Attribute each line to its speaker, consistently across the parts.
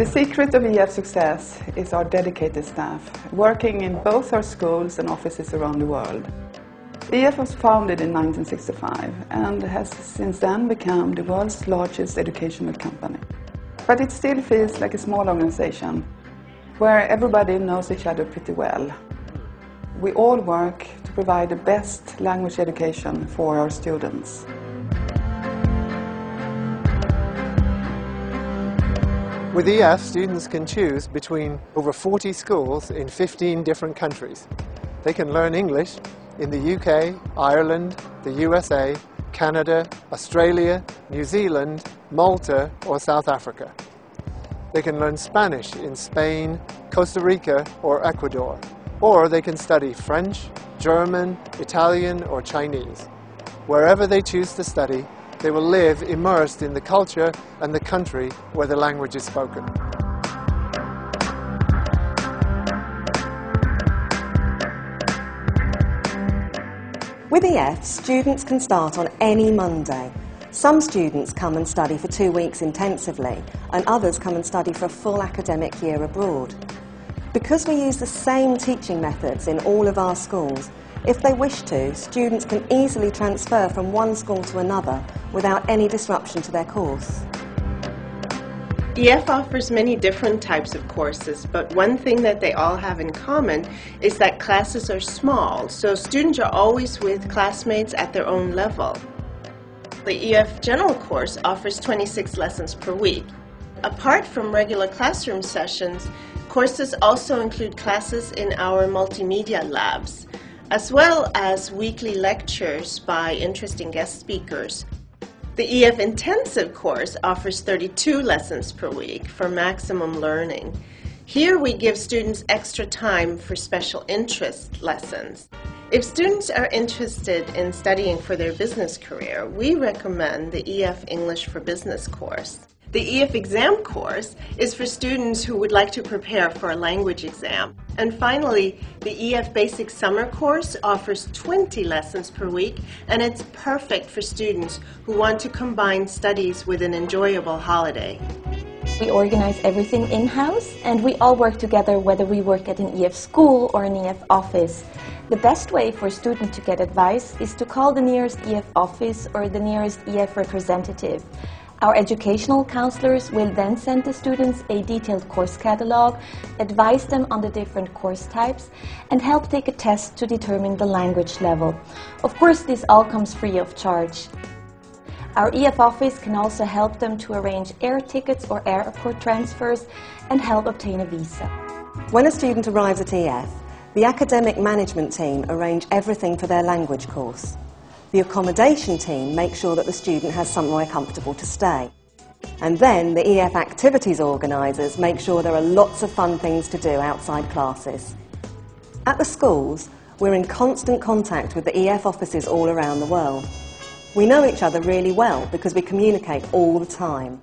Speaker 1: The secret of EF success is our dedicated staff, working in both our schools and offices around the world. EF was founded in 1965 and has since then become the world's largest educational company. But it still feels like a small organization, where everybody knows each other pretty well. We all work to provide the best language education for our students.
Speaker 2: With EF, students can choose between over 40 schools in 15 different countries. They can learn English in the UK, Ireland, the USA, Canada, Australia, New Zealand, Malta or South Africa. They can learn Spanish in Spain, Costa Rica or Ecuador. Or they can study French, German, Italian or Chinese. Wherever they choose to study, they will live immersed in the culture and the country where the language is spoken.
Speaker 3: With EF, students can start on any Monday. Some students come and study for 2 weeks intensively, and others come and study for a full academic year abroad. Because we use the same teaching methods in all of our schools, if they wish to, students can easily transfer from one school to another without any disruption to their course.
Speaker 4: EF offers many different types of courses, but one thing that they all have in common is that classes are small, so students are always with classmates at their own level. The EF General course offers 26 lessons per week. Apart from regular classroom sessions, courses also include classes in our multimedia labs, as well as weekly lectures by interesting guest speakers. The EF Intensive course offers 32 lessons per week for maximum learning. Here we give students extra time for special interest lessons. If students are interested in studying for their business career, we recommend the EF English for Business course. The EF Exam course is for students who would like to prepare for a language exam. And finally, the EF Basic Summer course offers 20 lessons per week, and it's perfect for students who want to combine studies with an enjoyable holiday.
Speaker 5: We organize everything in-house, and we all work together whether we work at an EF school or an EF office. The best way for a student to get advice is to call the nearest EF office or the nearest EF representative. Our educational counselors will then send the students a detailed course catalog, advise them on the different course types, and help take a test to determine the language level. Of course, this all comes free of charge. Our EF office can also help them to arrange air tickets or airport transfers and help obtain a visa.
Speaker 3: When a student arrives at EF, the academic management team arrange everything for their language course. The accommodation team makes sure that the student has somewhere comfortable to stay. And then the EF activities organisers make sure there are lots of fun things to do outside classes. At the schools, we're in constant contact with the EF offices all around the world. We know each other really well because we communicate all the time.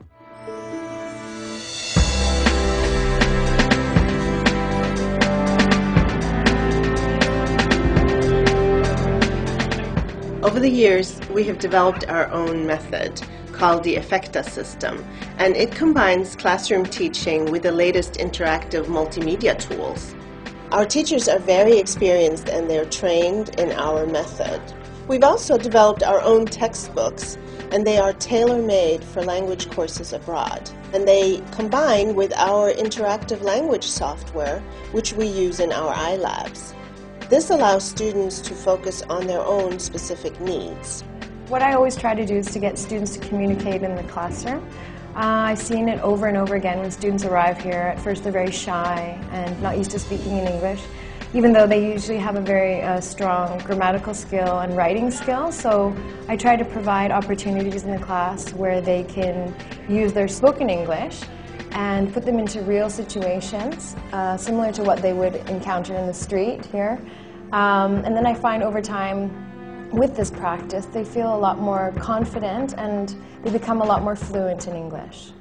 Speaker 4: Over the years, we have developed our own method called the Effecta system, and it combines classroom teaching with the latest interactive multimedia tools. Our teachers are very experienced and they're trained in our method. We've also developed our own textbooks, and they are tailor-made for language courses abroad. And they combine with our interactive language software, which we use in our iLabs. This allows students to focus on their own specific needs.
Speaker 6: What I always try to do is to get students to communicate in the classroom. I've seen it over and over again when students arrive here. At first they're very shy and not used to speaking in English, even though they usually have a very strong grammatical skill and writing skill. So I try to provide opportunities in the class where they can use their spoken English and put them into real situations, similar to what they would encounter in the street here. And then I find over time, with this practice, they feel a lot more confident and they become a lot more fluent in English.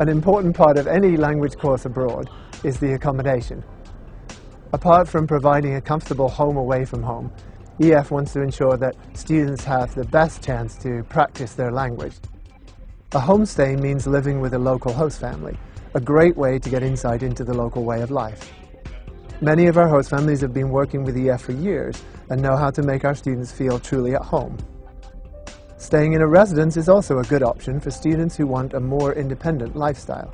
Speaker 2: An important part of any language course abroad is the accommodation. Apart from providing a comfortable home away from home, EF wants to ensure that students have the best chance to practice their language. A homestay means living with a local host family, a great way to get insight into the local way of life. Many of our host families have been working with EF for years and know how to make our students feel truly at home. Staying in a residence is also a good option for students who want a more independent lifestyle.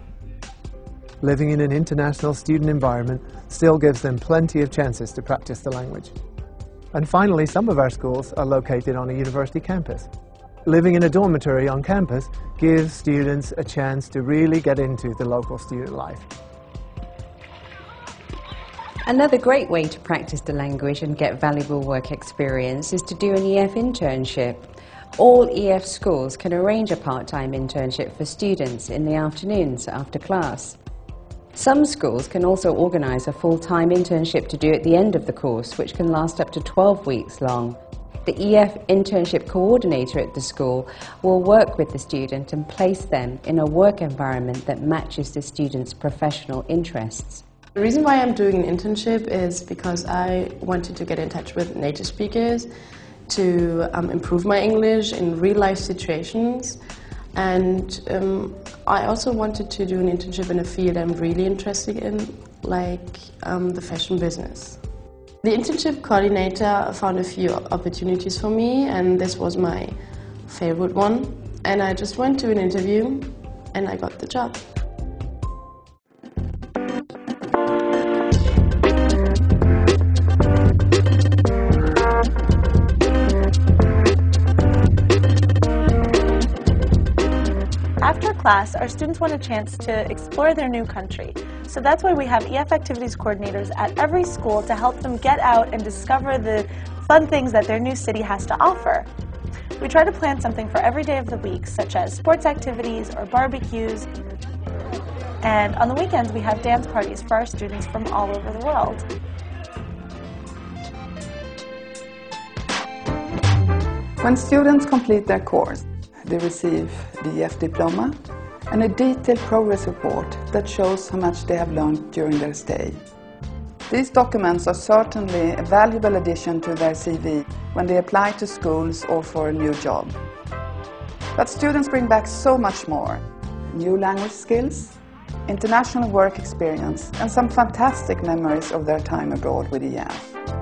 Speaker 2: Living in an international student environment still gives them plenty of chances to practice the language. And finally, some of our schools are located on a university campus. Living in a dormitory on campus gives students a chance to really get into the local student life.
Speaker 7: Another great way to practice the language and get valuable work experience is to do an EF internship. All EF schools can arrange a part-time internship for students in the afternoons after class. Some schools can also organise a full-time internship to do at the end of the course, which can last up to 12 weeks long. The EF internship coordinator at the school will work with the student and place them in a work environment that matches the student's professional interests.
Speaker 8: The reason why I'm doing an internship is because I wanted to get in touch with native speakers to improve my English in real-life situations, and I also wanted to do an internship in a field I'm really interested in, like the fashion business. The internship coordinator found a few opportunities for me, and this was my favorite one, and I just went to an interview and I got the job.
Speaker 9: After class, our students want a chance to explore their new country. So that's why we have EF activities coordinators at every school to help them get out and discover the fun things that their new city has to offer. We try to plan something for every day of the week, such as sports activities or barbecues. And on the weekends, we have dance parties for our students from all over the world.
Speaker 1: When students complete their course, they receive the EF diploma and a detailed progress report that shows how much they have learned during their stay. These documents are certainly a valuable addition to their CV when they apply to schools or for a new job. But students bring back so much more: new language skills, international work experience, and some fantastic memories of their time abroad with EF.